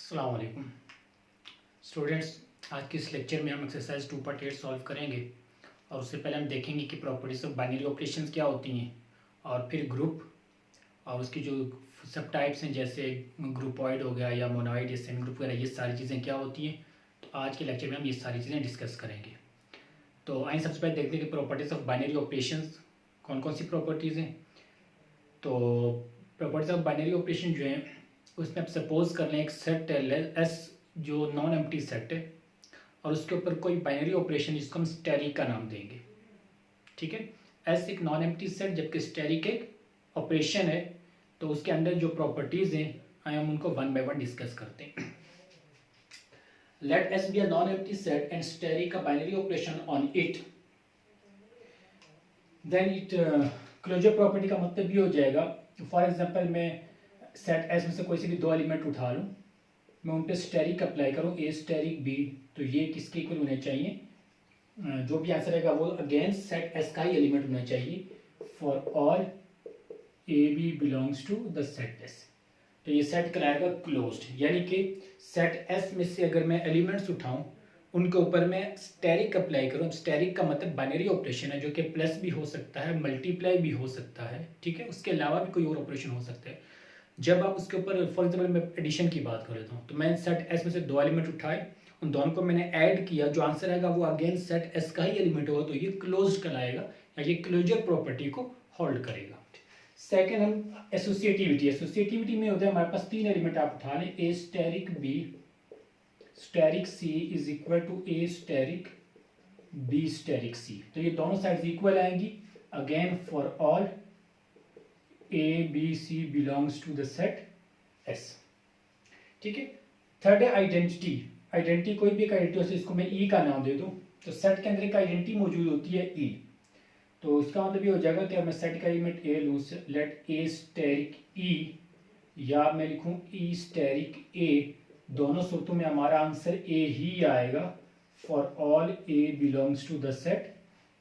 अस्सलाम वालेकुम स्टूडेंट्स। आज के इस लेक्चर में हम एक्सरसाइज 2.8 सॉल्व करेंगे और उससे पहले हम देखेंगे कि प्रॉपर्टीज ऑफ बाइनरी ऑपरेशंस क्या होती हैं और फिर ग्रुप और उसकी जो सब टाइप्स हैं जैसे ग्रुपॉइड हो गया या मोनोइड या सेमी ग्रुप वगैरह, ये सारी चीज़ें क्या होती हैं। तो आज के लेक्चर में हम ये सारी चीज़ें डिस्कस करेंगे। तो आइए सबसे पहले देखते हैं कि प्रॉपर्टीज़ ऑफ बाइनरी ऑपरेशंस कौन कौन सी प्रॉपर्टीज़ हैं। तो प्रॉपर्टीज ऑफ बाइनरी ऑपरेशन जो है उसमें आप सपोज कर लें एक सेट है एस जो नॉन एम्प्टी सेट है और उसके ऊपर कोई बाइनरी ऑपरेशन जिसको हम स्टैरिक का नाम देंगे। ठीक है, एस एक नॉन एम्प्टी सेट जबकि स्टैरिक एक ऑपरेशन है। तो उसके अंदर जो प्रॉपर्टीज हैं आइए हम उनको वन बाय वन डिस्कस करते हैं। Let S be a non empty set and asterisk a binary operation on it, then it closure property का मतलब ये हो जाएगा। फॉर एग्जांपल मैं सेट एस में से कोई से भी दो एलिमेंट उठा लूँ, मैं उन पर स्टैरिक अप्लाई करूँ ए स्टैरिक बी, तो ये किसके इक्वल होने चाहिए, जो भी आंसर रहेगा वो अगेंस्ट सेट एस का ही एलिमेंट होना चाहिए for all a b belongs to the set S. तो ये सेट कहलाएगा क्लोज्ड, यानी कि सेट एस में से अगर मैं एलिमेंट्स उठाऊं उनके ऊपर मैं स्टैरिक अप्लाई करूं। स्टैरिक का मतलब बाइनरी ऑपरेशन है जो कि प्लस भी हो सकता है, मल्टीप्लाई भी हो सकता है। ठीक है, उसके अलावा भी कोई और ऑपरेशन हो सकता है। जब आप उसके ऊपर फॉर एग्जाम्पल मैं एडिशन की बात कर लेता हूँ, तो मैं सेट एस में से दो एलिमेंट उठाए, उन दोनों को मैंने ऐड किया, जो आंसर आएगा वो अगेंस्ट सेट एस का ही एलिमेंट होगा, तो ये क्लोज कहलाएगा या ये क्लोजर प्रॉपर्टी को होल्ड करेगा। सेकेंड हम एसोसिएटिविटी में होता है हमारे पास तीन एलिमेंट आप उठा लें, a asterisk b asterisk c is equal to a asterisk b asterisk c. तो ये दोनों साइड्स इक्वल आएंगी again for all a b c belongs to the set S. ठीक है, थर्ड है आइडेंटिटी कोई भी एक आइडेंटिटी, इसको मैं ई का नाम दे दूं, तो सेट के अंदर एक आइडेंटिटी मौजूद होती है ई। तो उसका मतलब ये हो जाएगा कि मैं सेट का एलिमेंट ए लूँ, लेट ए स्टैरिक ई, या मैं लिखूं ई स्टैरिक ए, दोनों सूरतों में हमारा आंसर ए ही आएगा for all a belongs to the set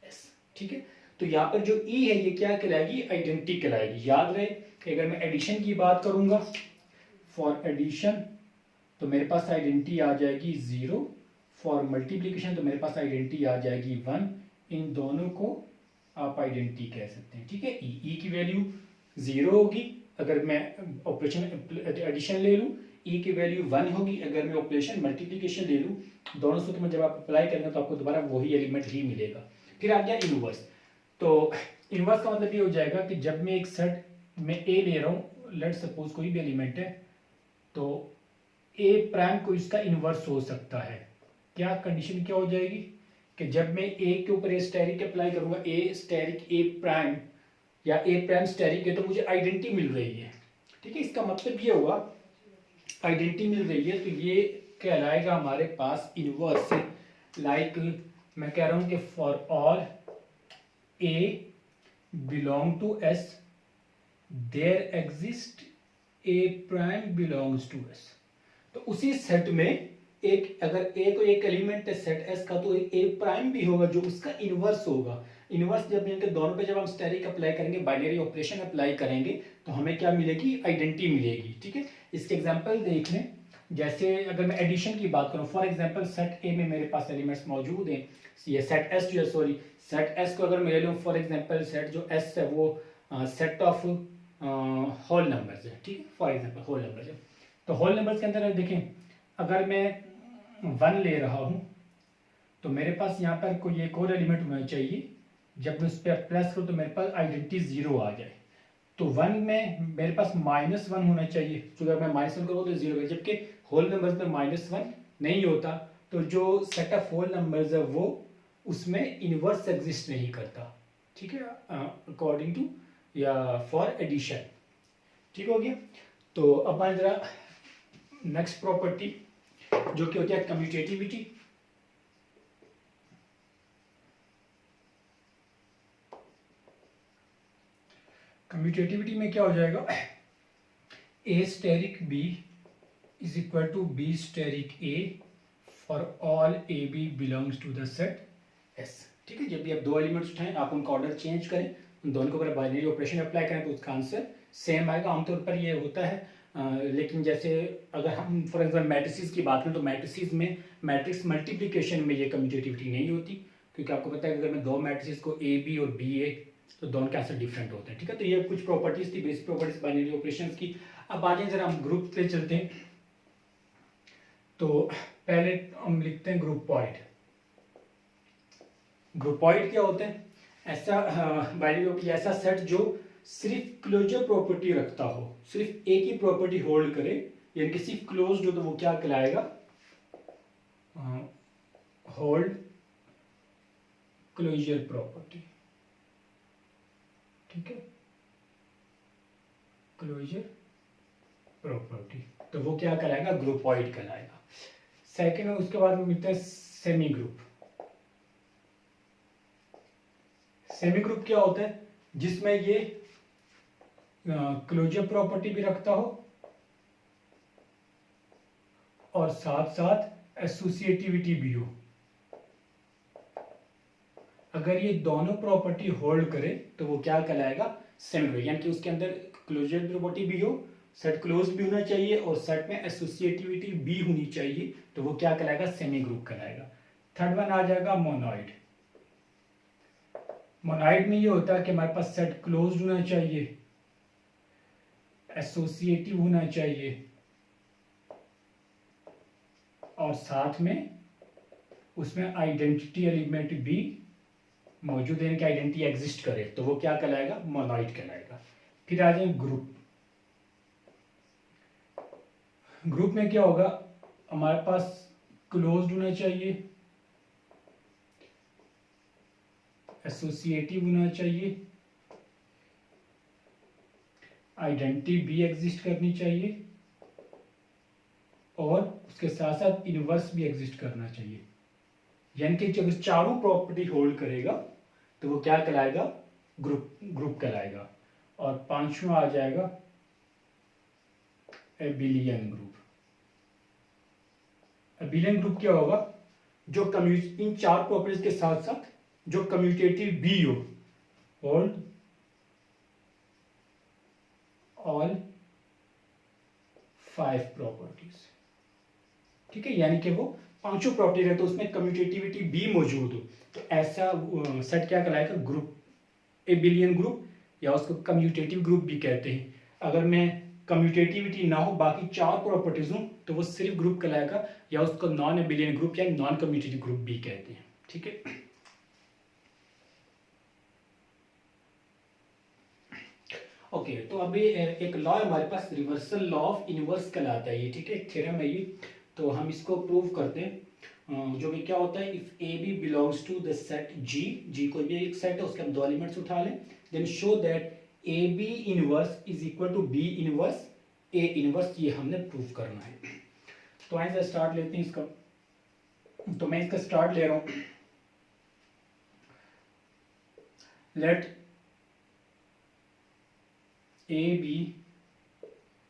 S. ठीक है, तो यहाँ पर जो ई है ये क्या कहलाएगी, आइडेंटिटी कहलाएगी। याद रहे कि अगर मैं एडिशन की बात करूंगा फॉर एडिशन तो मेरे पास आइडेंटिटी आ जाएगी 0, फॉर मल्टीप्लीकेशन तो मेरे पास आइडेंटिटी आ जाएगी 1। इन दोनों को आप आइडेंटिटी कह सकते हैं। ठीक है, ई की वैल्यू 0 होगी अगर मैं ऑपरेशन एडिशन ले लूँ, ई की वैल्यू 1 होगी अगर मैं ऑपरेशन मल्टीप्लीकेशन ले लूँ। दोनों सूत्र में जब आप अप्लाई करेंगे तो आपको दोबारा वही एलिमेंट ही मिलेगा। फिर आ गया इनवर्स। तो इनवर्स का मतलब ये हो जाएगा कि जब मैं एक सेट में ए ले रहा हूँ, लेट सपोज कोई भी एलिमेंट है, तो ए प्राइम को इसका इनवर्स हो सकता है। क्या कंडीशन क्या हो जाएगी कि जब मैं ए के ऊपर ए स्टैरिक अप्लाई करूंगा, ए स्टैरिक ए प्राइम या ए प्राइम स्टैरिक है, तो मुझे आइडेंटिटी मिल रही है। ठीक है, इसका मतलब ये हुआ आइडेंटिटी मिल रही है, तो ये कहलाएगा हमारे पास इनवर्स। लाइक मैं कह रहा हूं कि for all a belong to S there exist a prime belongs to S. तो उसी सेट में एक अगर ए को एक एलिमेंट है सेट एस का, तो ए प्राइम भी होगा जो उसका इनवर्स होगा। इनवर्स जब इनके दोनों पे जब हम स्टैरिक अप्लाई करेंगे, बाइनरी ऑपरेशन अप्लाई करेंगे, तो हमें क्या मिलेगी, आइडेंटिटी मिलेगी। ठीक है, इसके एग्जांपल देख लें। जैसे अगर मैं एडिशन की बात करूं, फॉर एग्जांपल सेट ए में मेरे पास एलिमेंट्स मौजूद हैं, ये सेट एस जो है, सॉरी सेट एस को अगर मैं ले लूँ, फॉर एग्जांपल सेट जो एस है वो सेट ऑफ होल नंबर्स है। ठीक है, फॉर एग्जांपल होल नंबर्स है, तो होल नंबर्स के अंदर देखें अगर मैं 1 ले रहा हूं तो मेरे पास यहाँ पर कोई एक और एलिमेंट होना चाहिए, जब मैं उस पर प्लस करूँ तो मेरे पास आइडेंटिटी 0 आ जाए। तो 1 में मेरे पास -1 होना चाहिए, तो अगर मैं -1 करूँ तो 0 है, जबकि होल नंबर्स में -1 नहीं होता। तो जो सेट ऑफ होल नंबर्स है वो उसमें इनवर्स एग्जिस्ट नहीं करता। ठीक है, अकॉर्डिंग टू या फॉर एडिशन। ठीक हो गया। तो अब मान जरा नेक्स्ट प्रॉपर्टी जो कि होती है कम्यूटेटिविटी। कम्यूटेटिविटी में क्या हो जाएगा, a asterisk b is equal to b asterisk a for all a b belongs to the set S. ठीक है, जब भी आप दो एलिमेंट्स उठाएं आप उनका ऑर्डर चेंज करें, उन दोनों को अगर बाइनरी ऑपरेशन अप्लाई करें तो उसका आंसर सेम आएगा। आमतौर पर ये होता है लेकिन जैसे अगर हम फॉर एग्जाम्पल मैट्रिसेस की बात करें तो मैट्रिसेस में मैट्रिक्स मल्टीप्लिकेशन में ये कम्यूटेटिविटी नहीं होती, क्योंकि आपको पता है कि अगर मैं दो मैट्रिसेस को ए बी और बी ए तो दोनों के आंसर डिफरेंट होते हैं, ठीक है। तो ये कुछ प्रॉपर्टीज थी, बेसिक प्रॉपर्टीज बाइनरी ऑपरेशंस की। अब आ जाए जरा हम ग्रुप पे चलते हैं। तो पहले हम लिखते हैं ग्रुपॉइड। ग्रुपॉइड क्या होते हैं? ऐसा बाइनरी ऐसा सेट जो सिर्फ क्लोजर प्रॉपर्टी रखता हो, सिर्फ एक ही प्रॉपर्टी होल्ड करे, यानी कि सिर्फ क्लोज्ड हो, तो वो क्या कहलाएगा? होल्ड क्लोजर प्रॉपर्टी, ठीक है, क्लोजर प्रॉपर्टी, तो वो क्या कहलाएगा? ग्रुपॉइड कहलाएगा। सेकंड, उसके बाद में मिलता है सेमी ग्रुप। सेमी ग्रुप क्या होता है? जिसमें ये क्लोजर प्रॉपर्टी भी रखता हो और साथ साथ एसोसिएटिविटी भी हो। अगर ये दोनों प्रॉपर्टी होल्ड करे तो वो क्या कहलाएगा? सेमी ग्रुप, यानी कि उसके अंदर क्लोजर प्रॉपर्टी भी हो, सेट क्लोज भी होना चाहिए और सेट में एसोसिएटिविटी भी होनी चाहिए, तो वो क्या कहलाएगा? सेमी ग्रुप कहलाएगा। थर्ड वन आ जाएगा मोनोइड। मोनोइड में ये होता है कि हमारे पास सेट क्लोज्ड होना चाहिए, एसोसिएटिव होना चाहिए और साथ में उसमें आइडेंटिटी एलिमेंट भी मौजूद है, कि आइडेंटिटी एग्जिस्ट करे, तो वो क्या कहलाएगा? मोनोइड कहलाएगा। फिर आ जाए ग्रुप। ग्रुप में क्या होगा? हमारे पास क्लोज्ड होना चाहिए, एसोसिएटिव होना चाहिए, आइडेंटिटी भी एग्जिस्ट करनी चाहिए और उसके साथ साथ इनवर्स भी एग्जिस्ट करना चाहिए। यानी कि जब चारों प्रॉपर्टी होल्ड करेगा तो वो क्या कहलाएगा? ग्रुप कहलाएगा। और पांचवा आ जाएगा एबिलियन ग्रुप। एबिलियन ग्रुप क्या होगा? जो इन चार प्रॉपर्टीज के साथ साथ जो कम्यूटेटिव भी हो, होल्ड ऑल 5 प्रॉपर्टीज, ठीक है, यानी कि वो पांचों प्रॉपर्टी है तो उसमें कम्यूटेटिविटी भी मौजूद हो, तो ऐसा सेट क्या कहलाएगा? ग्रुप, एबिलियन ग्रुप, या उसको कम्यूटेटिव ग्रुप भी कहते हैं। अगर मैं कम्यूटेटिविटी ना हो, बाकी चार प्रॉपर्टीज हूं, तो वो सिर्फ ग्रुप कहलाएगा, या उसको नॉन एबिलियन ग्रुप या नॉन कम्यूटेटिव ग्रुप भी कहते हैं, ठीक है। ओके, तो अभी एक लॉ हमारे पास रिवर्सल लॉ ऑफ इनवर्स कहलाता है ये, ठीक है, एक थ्योरम है ये। तो हम इसको प्रूव करते हैं। जो भी क्या होता है, if a b belongs to the set G, जी कोई भी एक सेट है, उसके हम दो एलिमेंट्स उठा लें, then show that a b inverse is equal to b inverse a inverse, ये हमने प्रूव करना है। तो आइए स्टार्ट लेते हैं इसका। तो मैं इसका स्टार्ट ले रहा हूं। Let a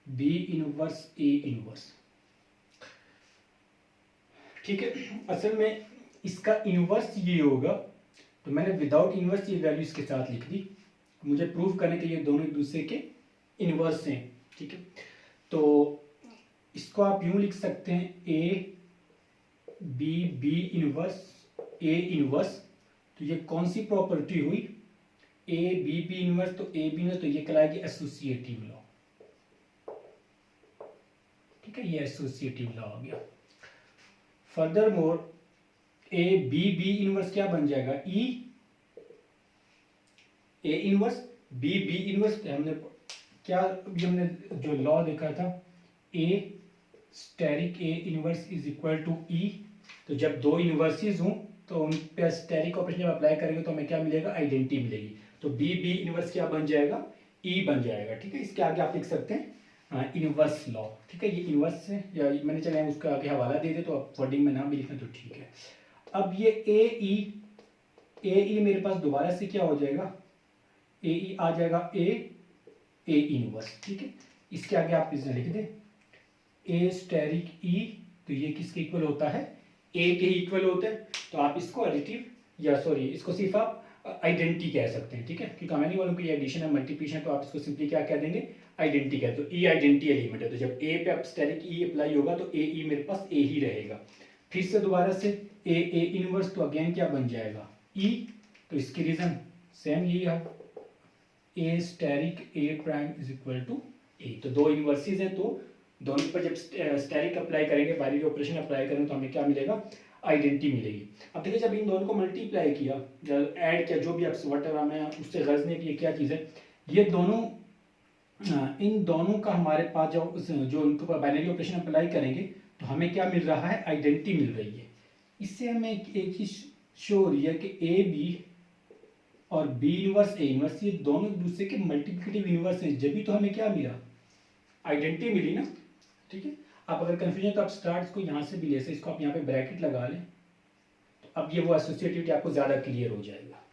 b inverse a inverse, ठीक है। असल में इसका इनवर्स ये होगा, तो मैंने विदाउट इनवर्स ये वैल्यू इसके साथ लिख दी, मुझे प्रूव करने के लिए दोनों एक दूसरे के इनवर्स हैं, ठीक है। तो इसको आप यूं लिख सकते हैं, a b inverse a inverse, तो ये कौन सी प्रॉपर्टी हुई? ए बी इनवर्स, तो ए बी इनवर्स, तो ये कहलाएगी एसोसिएटिव लॉ, ठीक है, ये एसोसिएटिव लॉ हो गया। Further more a b inverse क्या बन जाएगा? E a inverse b inverse, हमने क्या, हमने जो लॉ देखा था, a asterisk a inverse is equal to e, तो जब दो इनवर्सेस हों तो उन पे स्टेरिक ऑपरेशन जब अप्लाई करेंगे तो हमें क्या मिलेगा? आइडेंटिटी मिलेगी। तो बी इनवर्स क्या बन जाएगा? ई बन जाएगा, ठीक है। इसके आगे आप लिख सकते हैं इनवर्स लॉ, ठीक है, ये इनवर्स है, या मैंने चला उसका आगे हवाला दे दे, तो आप वर्डिंग में नाम भी लिखना तो ठीक है। अब ये ए ई मेरे पास दोबारा से क्या हो जाएगा? ए ई आ जाएगा ए इनवर्स, ठीक है। इसके आगे आप इसे लिख दें ए स्टेरिक ई, तो ये किसके इक्वल होता है? ए के इक्वल होता है, तो आप इसको एडिटिव, या सॉरी इसको सिर्फ आप आइडेंटिटी कह सकते हैं, ठीक है, क्योंकि हमें नहीं मालूम कि ये एडिशन है मल्टीप्लिकेशन, तो आप इसको सिंपली क्या कह देंगे? आइडेंटिटी है, तो ई आइडेंटिटी एलिमेंट है। तो जब ए पे अब स्टेरिक ई अप्लाई होगा तो ए ई मेरे पास ए ही रहेगा। फिर से दोबारा से ए इनवर्स, तो अगेन क्या बन जाएगा ई, तो इसकी रीजन सेम यही है, a asterisk a prime is equal to a. तो दो इनवर्सिस है, तो दोनों पर जब स्टेरिक अप्लाई करेंगे, बाइनरी ऑपरेशन अप्लाई करेंगे, तो हमें क्या मिलेगा, आइडेंटिटी मिलेगी। अब देखिए जब इन दोनों को मल्टीप्लाई किया, जब ऐड किया, जो भी आप वट हमें उससे गर्ज नहीं कि क्या चीज़ है, ये दोनों इन दोनों का हमारे पास जो इनके ऊपर बाइनरी ऑपरेशन अप्लाई करेंगे तो हमें क्या मिल रहा है, आइडेंटिटी मिल रही है। इससे हमें एक चीज शो हो रही है कि ए बी और बी इनवर्स ए इनवर्स ये दोनों एक दूसरे के मल्टीप्लिकेटिव इनवर्स हैं, जब भी तो हमें क्या मिला, आइडेंटिटी मिली ना। ठीक है, आप अगर कंफ्यूजन तो आप स्टार्ट को यहाँ से भी ले सकते, इसको आप यहाँ पे ब्रैकेट लगा लें, तो अब ये वो एसोसिएटिविटी आपको ज़्यादा क्लियर हो जाएगा।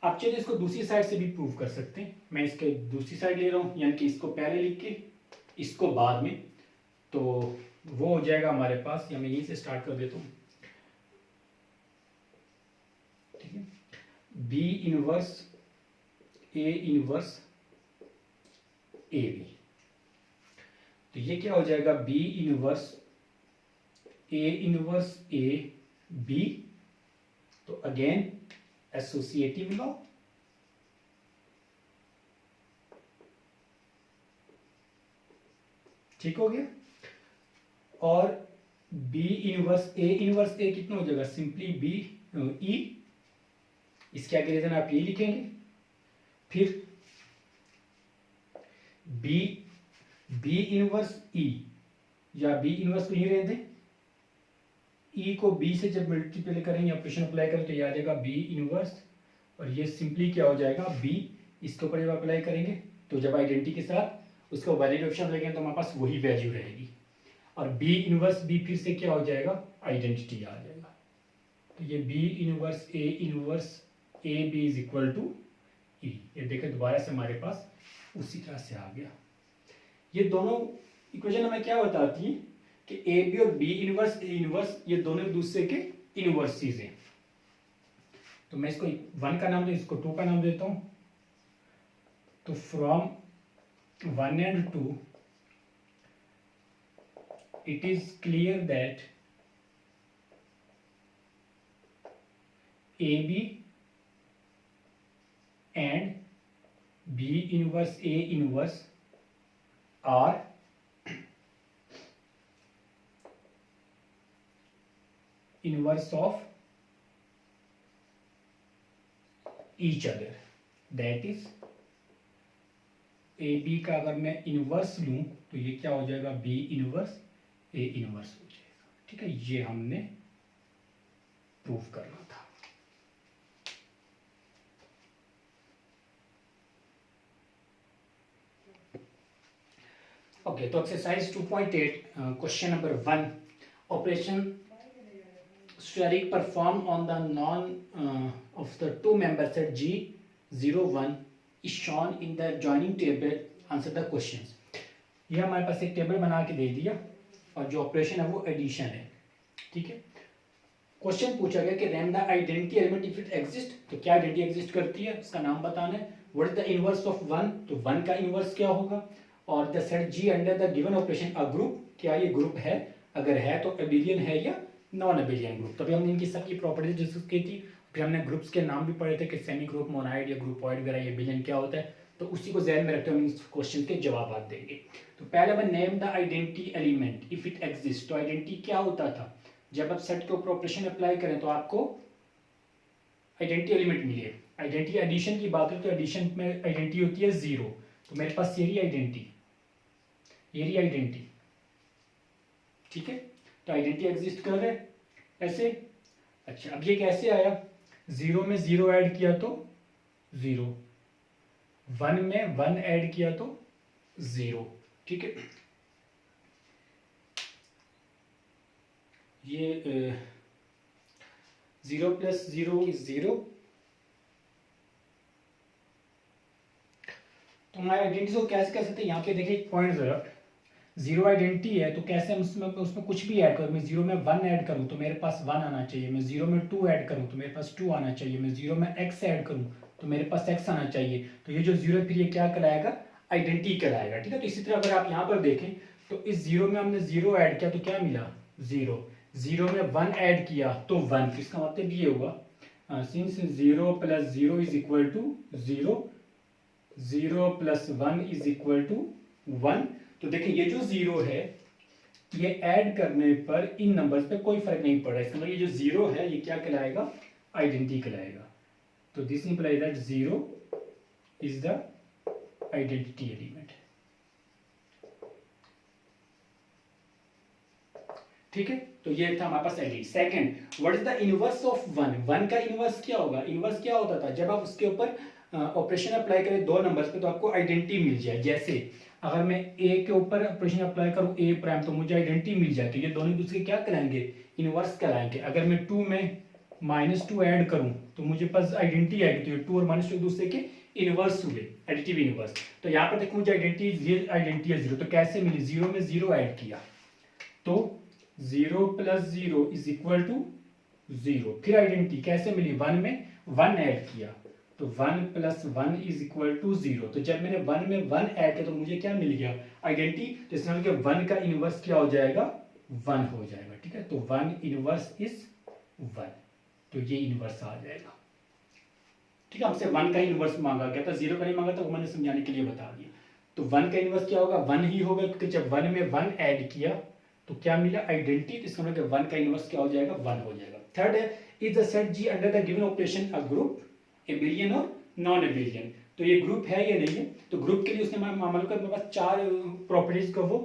आप चलिए इसको दूसरी साइड से भी प्रूव कर सकते हैं। मैं इसके दूसरी साइड ले रहा हूँ, यानी कि इसको पहले लिख के इसको बाद में, तो वो हो जाएगा हमारे पास, या मैं यहीं से स्टार्ट कर देता हूँ। ठीक है, b inverse a inverse a b, तो ये क्या हो जाएगा, बी इनवर्स ए बी, तो अगेन एसोसिएटिव लॉ, ठीक हो गया। और बी इनवर्स ए कितना हो जाएगा, सिंपली बी ई, इसके आगे रीजन आप ये लिखेंगे। फिर बी इनवर्स ई, या बी इनवर्स को ही रहने दें, ई को बी से जब मल्टीप्लाई करेंगे, ऑपरेशन अप्लाई करें, तो ये आ जाएगा बी इनवर्स, और ये सिंपली क्या हो जाएगा, बी, इसके ऊपर जब अप्लाई करेंगे तो जब आइडेंटिटी के साथ उसको वैल्यू ऑप्शन लगेंगे तो हमारे पास वही वैल्यू रहेगी, और बी इनवर्स बी फिर से क्या हो जाएगा, आइडेंटिटी आ जाएगा। तो ये b inverse a b is equal to e, ये देखें दोबारा से हमारे पास उसी तरह से आ गया। ये दोनों इक्वेशन हमें क्या बताती है कि ए बी और बी इनवर्स ए इनवर्स ये दोनों एक दूसरे के इनवर्सिस हैं। तो मैं इसको 1 का नाम दूं, इसको 2 का नाम देता हूं। तो from 1 and 2 it is clear that AB and B inverse A inverse are inverse of each other, that is a b का अगर मैं इनवर्स लूं तो ये क्या हो जाएगा, बी इनवर्स ए इनवर्स हो जाएगा। ठीक है, ये हमने प्रूफ करना था। ओके, तो exercise 2.8 question number 1, operation steric performed on the non of the two member set G01 is shown in the joining table. Answer the questions. ये हमारे पास एक टेबल बना के दे दिया और जो ऑपरेशन है वो एडिशन है। ठीक है, क्वेश्चन पूछा गया कि RAM the identity element if it exist, तो क्या आइडेंटिटी एग्जिस्ट करती है, उसका नाम बताना है। What is the inverse of 1, तो 1 का इनवर्स क्या होगा, और the set G under the given operation a group, क्या ये ग्रुप है, अगर है तो अबिलियन है या नॉन अबिलियन ग्रुप। तभी हमने इनकी सबकी प्रॉपर्टीज डिस्कस की थी, फिर हमने ग्रुप्स के नाम भी पढ़े थे कि सेमी ग्रुप, मोनाइड या ग्रुपॉइड वगैरह, ये अबिलियन क्या होता है। तो उसी को ध्यान में रखते हुए हम इस क्वेश्चन के जवाब देंगे। तो पहले मैं name the identity element if it exist. तो आइडेंटिटी क्या होता था, जब आप सेट के ऊपर ऑपरेशन अप्लाई करें तो आपको आइडेंटिटी एलिमेंट मिले। आइडेंटिटी एडिशन की बात करें तो एडिशन में आइडेंटिटी होती है 0, तो मेरे पास ये रही आइडेंटिटी, ये रही आइडेंटिटी। ठीक है, तो आइडेंटिटी एग्जिस्ट कर रहे ऐसे। अच्छा, अब ये कैसे आया, 0 में 0 ऐड किया तो 0, 1 में 1 ऐड किया तो 0। ठीक है, ये 0 + 0 इज 0। तो हमारे आइडेंटिटी को कैसे कह सकते हैं, यहाँ पे देखिए एक पॉइंट जरा, 0 आइडेंटिटी है तो कैसे हम उसमें कुछ भी ऐड करूँ। मैं 0 में 1 ऐड करूँ तो मेरे पास 1 आना चाहिए, मैं 0 में 2 ऐड करूँ तो मेरे पास 2 आना चाहिए, मैं 0 में x ऐड करूँ तो मेरे पास x आना चाहिए। तो ये जो 0 फिर ये क्या कराएगा, आइडेंटिकल आएगा। ठीक है, तो इसी तरह अगर आप यहाँ पर देखें तो इस जीरो में हमने जीरो ऐड किया तो क्या मिला, जीरो। जीरो में वन ऐड किया तो वन। तो इसका मतलब ये होगा since zero plus zero is equal to zero, zero plus one is equal to one. तो देखिए ये जो जीरो है ये ऐड करने पर इन नंबर्स पे कोई फर्क नहीं पड़ रहा है। इसका मतलब ये जो जीरो है ये क्या कहलाएगा, आइडेंटिटी कहलाएगा। तो this implies that zero is the identity element. ठीक है, तो ये था हमारे पास element. Second, what is the inverse of one. One का इनवर्स क्या होगा, इनवर्स क्या होता था, जब आप उसके ऊपर ऑपरेशन अप्लाई करें दो नंबर्स पे तो आपको आइडेंटिटी मिल जाए। जैसे अगर मैं ए के ऊपर ऑपरेशन अप्लाई करूं ए प्राइम तो मुझे आइडेंटिटी मिल जाए, तो ये दोनों दूसरे क्या कहलाएंगे, इनवर्स कहलाएंगे। अगर मैं टू में -2 ऐड करूं तो मुझे पास आइडेंटिटी आएगी, तो ये टू और -2 एक दूसरे के इनवर्स हुए, एडिटिव इनवर्स। तो यहाँ पर देखो मुझे आइडेंटिटी है जीरो, तो कैसे मिली, जीरो में जीरो ऐड किया तो zero plus zero is equal to zero. फिर आइडेंटिटी कैसे मिली, वन में वन ऐड किया तो one plus one is equal to zero. तो जब मैंने वन में वन ऐड किया तो मुझे क्या मिल गया, आइडेंटिटी। तो इसका मतलब वन का इनवर्स क्या हो जाएगा, वन हो जाएगा। ठीक है, तो वन इनवर्स इज वन, तो ये इनवर्स आ जाएगा। ठीक है, हमसे वन का इनवर्स मांगा गया था, जीरो का नहीं मांगा था, वो मैंने समझाने के लिए बता दिया। तो वन का इनवर्स क्या होगा, वन ही होगा, क्योंकि जब वन में वन ऐड किया तो क्या मिला, आइडेंटिटी। तो इसका मतलब वन का इनवर्स क्या हो जाएगा, वन हो जाएगा। थर्ड है, is the set G under the given operation a group, abelian और नॉन एबिलियन। तो ये ग्रुप है या नहीं है, तो ग्रुप के लिए उसने मान लो मेरे पास चार प्रॉपर्टीज को वो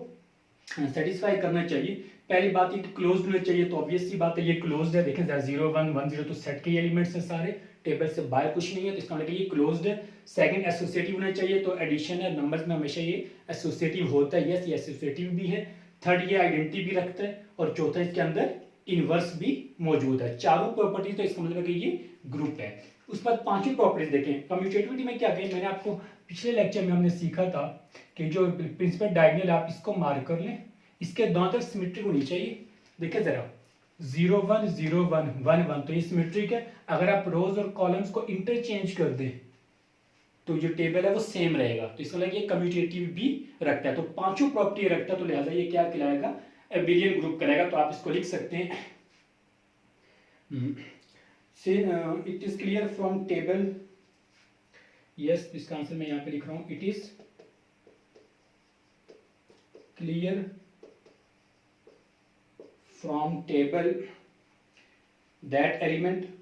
सेटिस्फाई करना चाहिए। पहली बात ये क्लोज्ड होना चाहिए, तो ऑब्वियस सी बात है ये क्लोज्ड है। देखें 0 1 1 0 तो सेट के एलिमेंट्स हैं सारे, टेबल से बाहर कुछ नहीं है, तो इसका मतलब ये क्लोज्ड है। सेकंड, एसोसिएटिव होना चाहिए, तो एडिशन है, नंबर्स में हमेशा ये एसोसिएटिव होता है, यस ये एसोसिएटिव भी है। थर्ड, ये आइडेंटिटी भी रखता है, और चौथा इसके अंदर इनवर्स भी मौजूद है। चारों प्रॉपर्टीज, तो इसका मतलब कि ये ग्रुप है। उस पर पांचवी प्रॉपर्टीज देखें। कम्यूटेटिविटी में क्या कहें, मैंने आपको पिछले लेक्चर में हमने सीखा था कि जो प्रिंसिपल डायगोनल आप इसको मार्क कर लें, इसके दोनों तरफ सिमेट्रिक होनी चाहिए। देखिए जरा 0 1 0 1 1 1 तो ये सिमेट्रिक है। अगर आप रोज और कॉलम्स को इंटरचेंज कर दें तो जो टेबल है वो सेम रहेगा, तो इसका मतलब ये कम्यूटेटिव भी रखता है। तो पांचों प्रॉपर्टी रखता है, तो लिहाजा ये क्या कहलाएगा, एबिलियन ग्रुप कहलाएगा। तो आप इसको लिख सकते हैं, it is clear from table, yes इसका आंसर मैं यहां पे लिख रहा हूं, it is clear from table that element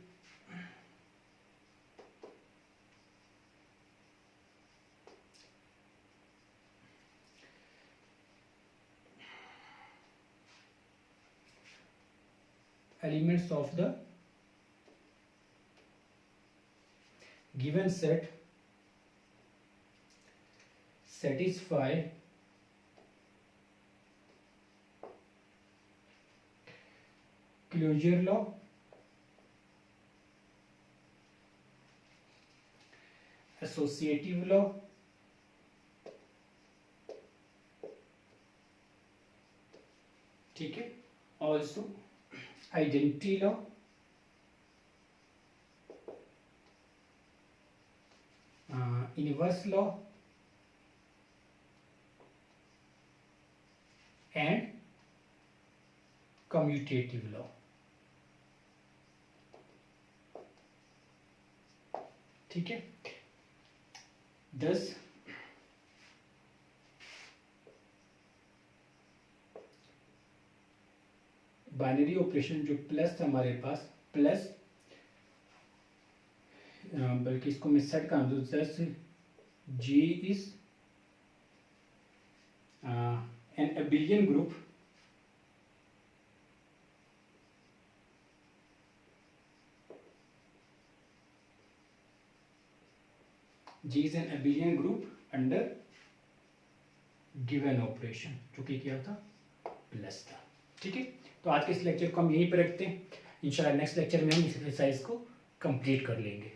elements of the given set satisfy closure law, associative law, ठीक है, also identity law, inverse law and commutative law। ठीक है, 10 बाइनरी ऑपरेशन जो प्लस था हमारे पास, प्लस बल्कि इसको मैं सेट कर दूं, just G is an abelian group G is an abelian group under given operation, जो कि क्या था, प्लस था। ठीक है, तो आज के इस लेक्चर को हम यहीं पर रखते हैं। इंशाल्लाह नेक्स्ट लेक्चर में हम इस एक्सरसाइज को कंप्लीट कर लेंगे।